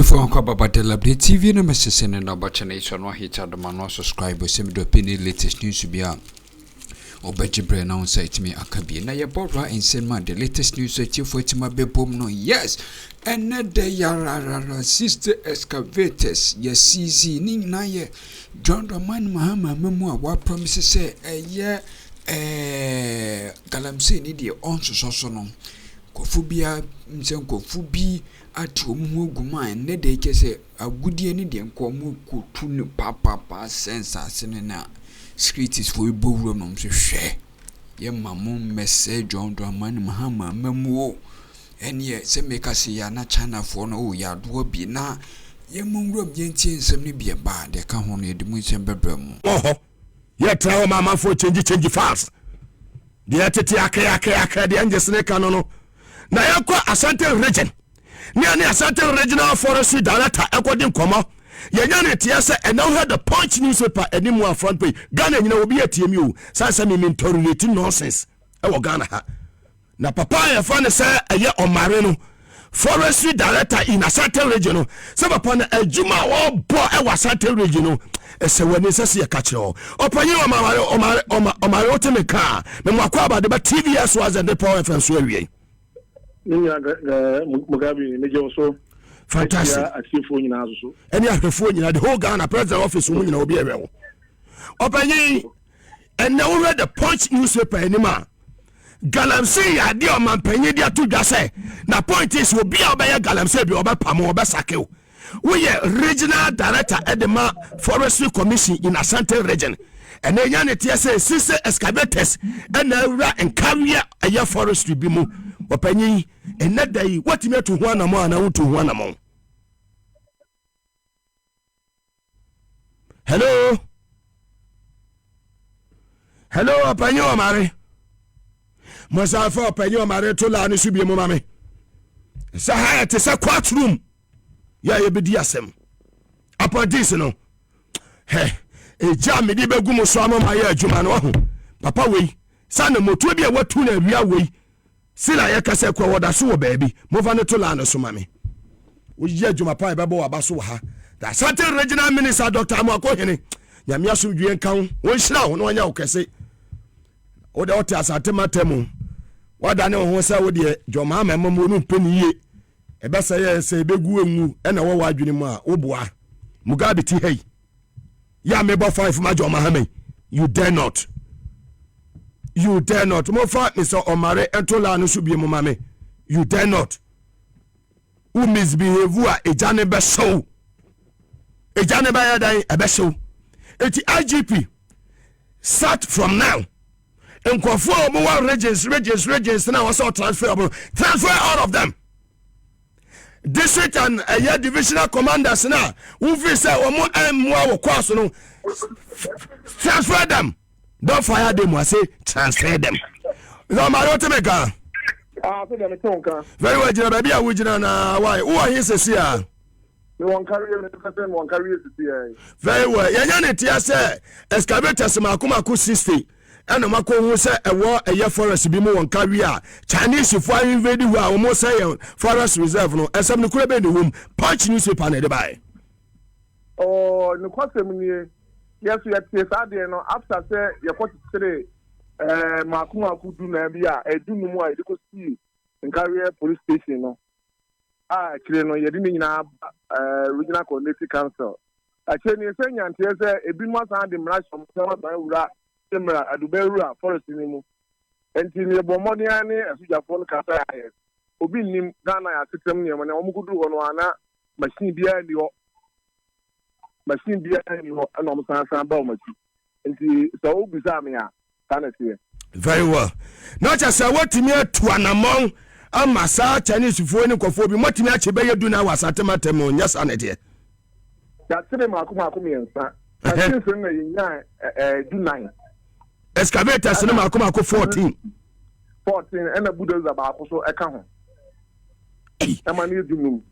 for Nkwawie TV na message na number channel no hit the man subscribe sim do pin latest news bia obejibre na on site me akabi na ye borra insane man the latest news for tima bebom no yes another yarara sister excavators yes CZ ni na ye John Roman Mahama memu a wa promise say galamse ni de on so no kofubia msenkofubi atomu guma ne de kese agudie ni de nkomu kotu ni papa sense na street is for bowrum no hwe ye mamu message John Roman Mahama memu ene se meka se ya na China for no ya do bi na ye munro bientie nsem ni bia ba de ka ho no ye de mu nsem bedram oho ye trawo mama for change fast de atete akaya de anje snake no na yakwa Ashanti region ni Ashanti regional forestry director ekodin komo yenya ne tie se and now had the Punch newspaper anymore front page Ghana nyina obi atiem you sansa me mentorate nonsense e wo Ghana ha na papa ya fa ne se eye omare no forestry director in Ashanti region se papa na adwuma wo bo e wa Ashanti region no ese wani sese ya kache o opanyi omare otemeka me mwakwa ba de ba TVS was and the power FM so awie Mugabe meje so fantastic asifo nyina aso any ahwefo nyina the whole Ghana president office mu nyina obi ewe opanyi and now read the Punch newspaper anima galamse ya de o manpanyi de atudwa say na point is obi a obeye galamse bi obepamo obesakew we regional director edema forestry commission in Ashanti region and enya ne tie say sise excavators and ura Nkwawie aye forestry bi mu opanyi enadai watime to ho anamo ana woto ho anamo hello opanyi omare mosafa opanyi omare to la ne subie mu mame sa ha te sa courtroom ya ye bedi asem apodis no eja me di begu mo so amama ya adwuma no ho papa wei sa na moto bi a watu na awia wei sila ya kase kwa wada so wo baabi mova ne to la no so mame wo ji adwuma pa e bebo wa baso ha da certain regional minister Dr. Amako hene nyame asomdwe nkan won hira ho no nya wo kese wo de oti asate matemu wada ne ho sa wo de joma ma mamu no mpani ye e besa ye se begu enwu e na wo wa adwene mu a wo boa Mugabe ti hey ya me bo 5 ma joma ha me you dare not mo fa me so omare entola no subie mo mame you dare not who misbehave a ejane be show ejane ba ya dan e be show eti IGP start from now Nkwawie mo wa regions na was transfer all of them district and divisional commanders na who feel say omo amwa wo kwaso no transfer them. Don't fire them, I say transfer them. No matter to make a very well, baby. I would na why? Who are you, Sia? One carrier, one carrier. Very well, Yanity, I say, excavators, Makumaku 60, and Mako who say a war a year forest be more on career. Chinese, if I invade who are almost saying forest reserve, no, and some could be in the room, Punch newspaper, and buy. Oh, no question. Yes, we have to say no. After say you got to say, Makumaku do na bia. Do no more. You go see Nkwawie police station no. Actually no. You didn't na regional coordinating council. Actually, you say nyanti say ebi mo san de mra som sama ban wura semra adubewura forest ni mu. Enti ne bomoni ani asujafo no kasa ya. Obi nim Ghana ya sitem ne mo na omugudu ho no ana machine bia ni ho. Machine bia ni ho na omsan ba o machi nti so obi sa me a kana tie very well not just what me to anamon amasa Chinese fo ni kofo bi motimi a chebe yedu na wasate matem onyas anede ya tire mako me nsa since na yinya du 9 excavators na mako 14 and a bulldozer ba ko so e ka ho e ma ni du num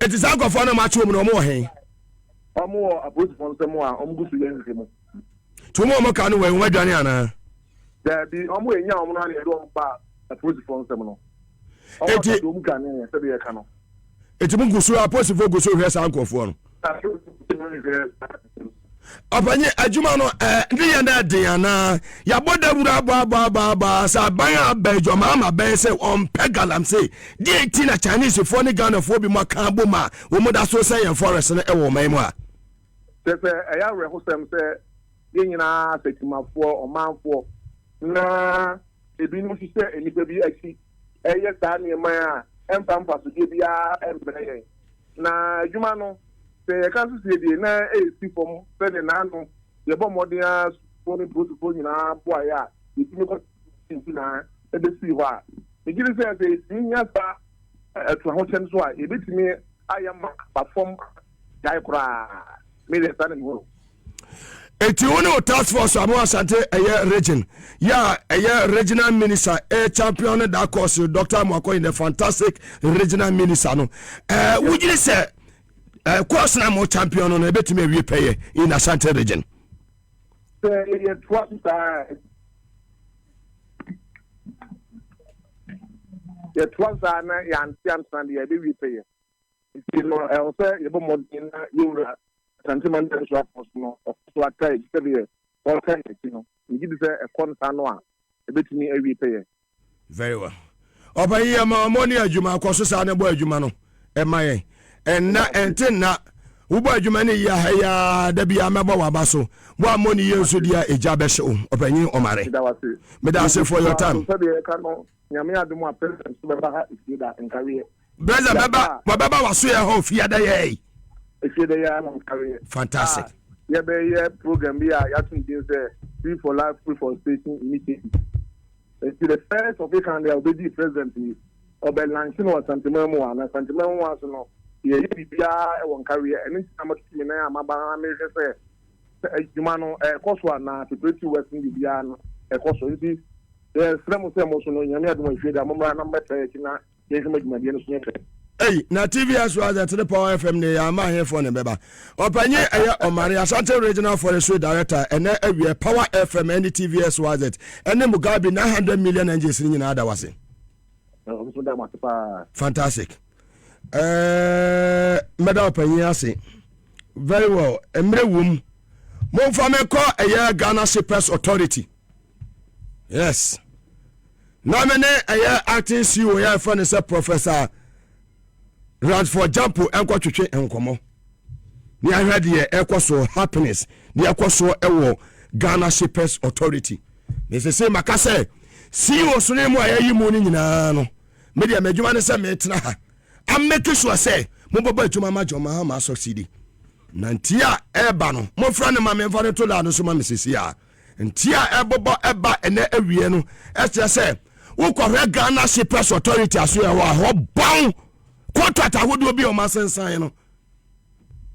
it is out of one match wo no mo hen Omo approach from someone omgusu yenzimu tumo mo kanu we wadwane ana da bi omo enya omo na do ba approach from someone eti do mu kan ne se be ka no etimu gusu aposi fo gusu hwesa ankofo no Abanye adwuma no ndi ya na den na ya boda wura ba sa ban abejo ma ben say on pegalam say di 18 na Chinese for ni Ghana for bi mo kan bo ma wo mo da so say yan forest no e wo man mu a se eya we ho sem say ye nyina setimafo omanfo na ebi no hise enipa bi achi eye sa ne man a empampa so ge bia embre na adwuma no se kan so die na esi fom se ne na no ye bo modern phone protocol nyina boa ya itimi ko na e be si ho a e giri se nya sa to ho chen so a e betimi ayama perform dai kura me le sa ne ho eti woni task force amo Ashanti region ya regional minister champion da course Dr. Mwako in the fantastic regional minister no wujiri se course na mo champion no ebetime wi peye in Ashanti region ye twansa na ya antiam stand ye be wi peye iti no e say ye bo modin na yura sentiment so apos no so atai kebe all kind you know you give say e konsa no a ebetumi awi peye very well obayi ma money adwuma akoso sa na bo adwuma no e maye enna entina wo bo adwuma ne ya da bia mebo waba so bo money yenso dia eja be hye obanyi omare me da say for your time so be ka no nyame adum a president so be ba ha ikida Nkwawie brother baba waso ye ho fia da ye fantastic. Yeah, program be free for life, free for station initiative. It's the first of it can they already present or by launching or sentiment one and sentiment one so no. Yeah, be one career and it's much na maba me say humano course one na to pretty western biano e course nti the sremo so no nyame adom afie da momra number 3 na yes me dwuma bi no so nyɛ hey, na TV as well as the Power FM ne ya ma here for ne beba. Opanye eya Omari Ashanti Regional Forestry Director and na Power FM and TV as well as and Mugabe 900 million NGs ni na ada wase. Fantastic. Meda opanye ase. Very well. Emre wum. Mo fa me ko eya Ghana Shippers Authority. Yes. Na me ne eya acting CEO ya fa ne se Professor Rand for Jampo enko twetwe enkomo ni ahwede ye ekoso happiness ni ekoso ewo Ghana Shippers Authority me se makase si oso ne mu ayayi mu ni nyina no me dia madwuma ne se me tena ha am make sure say mo baba adwuma ma joma ha ma succeed na ntia eba no mo fra ne ma me mfa ne to la no so ma mesisi a ntia ebobo eba ene awie no e se se wo kwahwe Ghana Shippers Authority aso ya wa ho bon contract awodo bi o masensan no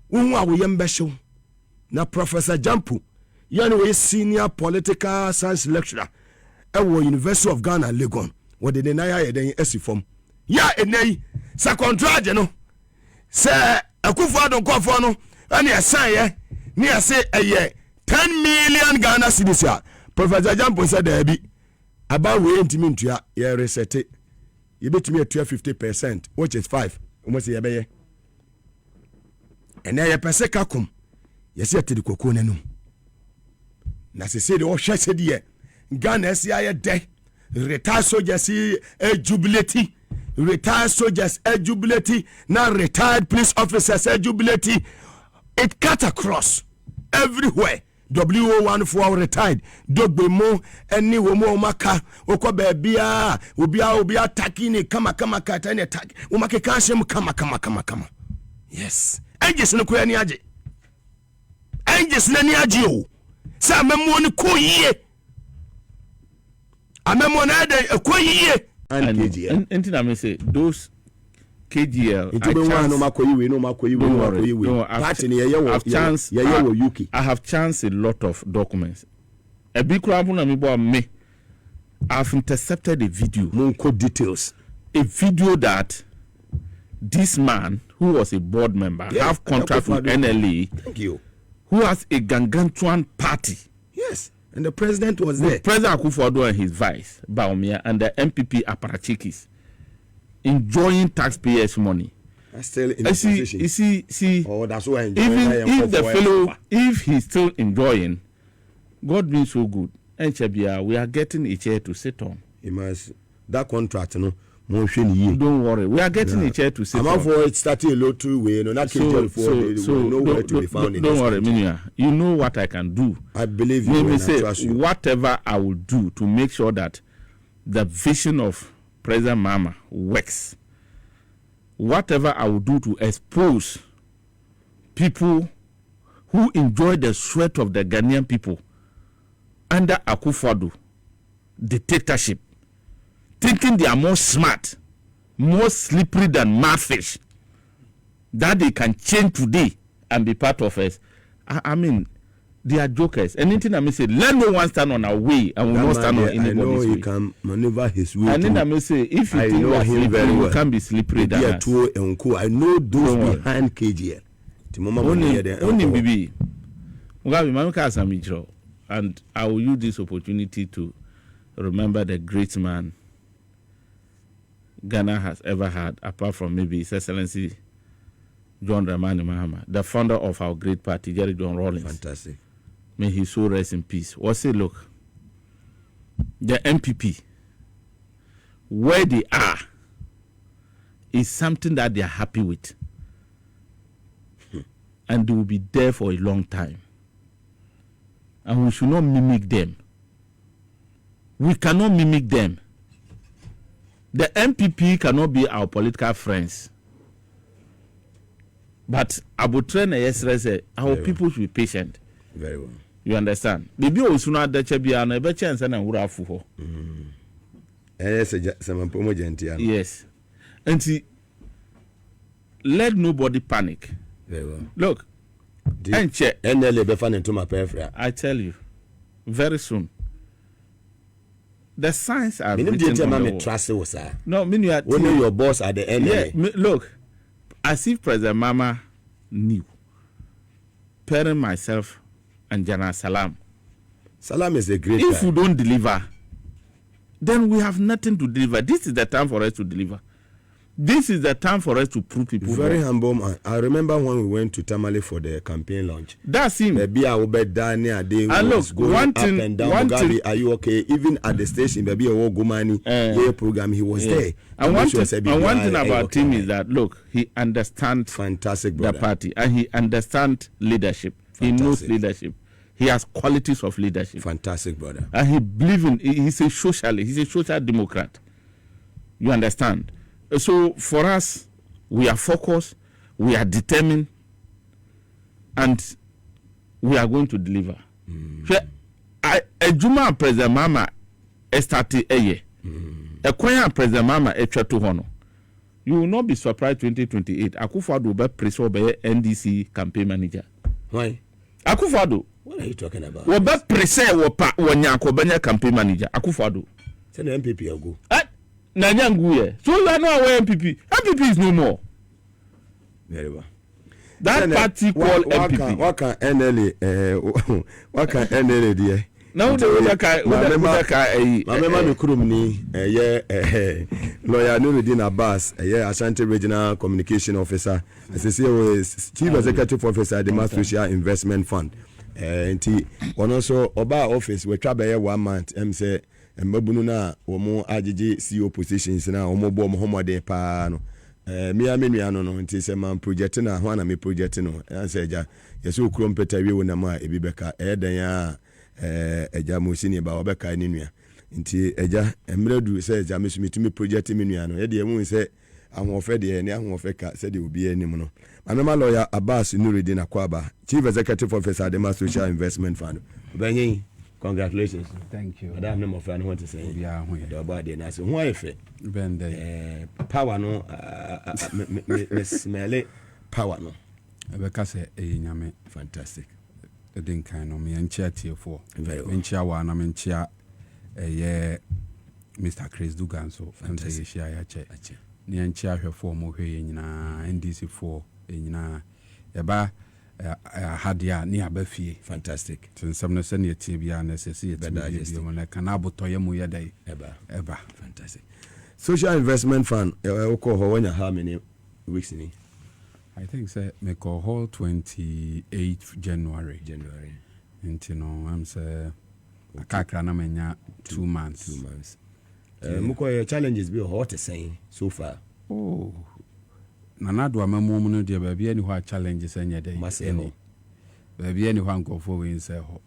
wo a wo yembe hyew na Professor Jampo yani we senior political science lecturer at University of Ghana Legon wo de na ya yeden asifom ya enei sa contract no se akufo adon kofo no ani asan ye ni ase eye 10 million Ghana cedis ya Professor Jampo said there be about we ntimi ntua ye reset you bet me at 50%, which is 5. Almost a bay. And now you pass a cacum. Yes, yet to the cocoonum. Nas said, oh, she said, ye. Ghana, see, I day. Retired soldiers, see a jubilati. Retired soldiers, a jubilati. Now retired police officers, a jubilati. It cut across everywhere. W014 retired dogbe mo eni wo mo maka okoba bia obi attacking kama kata ni attack wo make kan shem kama yes angels no ko ani age angels na ni age o sa amemo ni ko yie amemo na dey ko yie and na me say those KGL I have chance a lot of documents. A big problem me. I've intercepted a video. Details. A video that this man who was a board member have contract with NLA. Thank you. Who has a Gangantuan party. Yes. And the president was there. President Akufo-Addo and his vice, Baumia, and the MPP Aparachikis. Enjoying taxpayers' money. Still in the position. See. Oh, that's why even if the fellow, if he's still enjoying, God being so good, and Chabia, we are getting a chair to sit on. He must that contract, no. Don't worry, we are getting a chair to sit on. I'm for it starting a low two way, no, not nowhere to be found. Don't worry, Minia. You know what I can do. I believe you. Let me say, whatever I will do to make sure that the vision of President Mama works. Whatever I will do to expose people who enjoy the sweat of the Ghanaian people under Akufo-Addo dictatorship, thinking they are more smart, more slippery than mudfish, that they can change today and be part of us. I mean, they are jokers. Anything I may say, let no one stand on our way and will not stand on anybody's way. I know he can maneuver his way. And then I may say, if you think you are slippery, you can be slippery than us. I know those behind KGL. Only Bibi. And I will use this opportunity to remember the great man Ghana has ever had, apart from maybe His Excellency John Dramani Mahama, the founder of our great party, Jerry John Rawlings. Fantastic. May his soul rest in peace. What say, look, the MPP, where they are, is something that they are happy with. And they will be there for a long time. And we should not mimic them. We cannot mimic them. The MPP cannot be our political friends. But Abutre na yesterday said, our people should be patient. Very well. You understand? Bibi osuna adache bia na ebe chance na nwura afu ho. Yes. And let nobody panic. Very well. Look. I tell you, very soon. The signs are written on the wall. No, mean you are only your boss at the end. Yeah, look, as if President Mama knew. Parent myself and Jana Salam. Salam is a great If guy. you don't deliver, then we have nothing to deliver. This is the time for us to deliver. This is the time for us to prove people. Very humble man. I remember when we went to Tamale for the campaign launch. That's him. Baby, I will be down there. They was going up and down. Mugabe, are you okay? Even at the station, baby, I will go money. Program, he was there. And one thing about him is that look, he understands fantastic the party and he understands leadership. Fantastic. He knows leadership. He has qualities of leadership. Fantastic, brother. And he believes in. He's a socialist. He's a social democrat. You understand? So for us, we are focused, we are determined, and we are going to deliver. Juma President Mama started a year. A choir President Mama a to honor. You will not be surprised 2028. Akufo-Addo will be preso by NDC campaign manager. Why? Akufo-Addo. What are you talking about? Will be preso wanyako campaign manager. Akufo-Addo. Send the MPP will go. Nanyanguye. So you are not aware MPP. MPP is no more. Very well. That party called MPP. What can NLA? What can NLA there? Now the remember Krum ni lawyer Newz Abbas, Ashanti Regional Communication Officer, as Chief Executive Officer at the Mass Social Investment Fund. And one also Oba office we travel 1 month. Say. Mbabunu na womo agigi CEO positions na womo bo mo homode pa no me amenu ano no nti se man project na ho na me project no answer eja yeso okuro mpeta wie wona ma ebi beka edan a eja mo sini ba obeka ni nua nti eja emredu se eja me sumitimi project me nua no ye de emu se ahofe de ne ahofe ka se de obi anim no anoma lawyer Abbas Nuruddin Akwaba, Chief Executive Officer at the Mass Social Investment Fund. Benyin, congratulations. Thank you. Madam, no more friend want to say. Yeah, the body na say why fe. Ben power no me smell it power no. Ebeka say nyame fantastic. The din kind no me enchia tiefo. Very well. Enchia wa na me enchia Mr. Chris Dugan so fantastic share ya che. Ni enchia hwefo mo hwe nyina NDC 4 nyina eba hadia ni abafie fantastic tinsam no se ne tie bia na se se tie mo na kana botoye mu ye dai eba fantastic. Social Investment Fund oko ho wanya how many weeks ni I think say me call hall 28th January. Nti no I'm say akakra na menya 2 months. 2 months. Muko challenges be hot saying so far. Oh. Nana do amamo mu no de ba bia ni ho challenges anya dey. Maseno. Ba bia ni ho ankofo we say ho.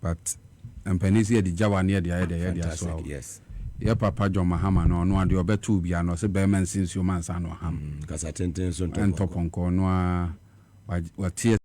But empanisi de jawa ne de ya so. Yes. Ya papa John Mahama no ade obetu bia no se be man since you man san no ham. Kasa tenten so to. En toponko no a wa tie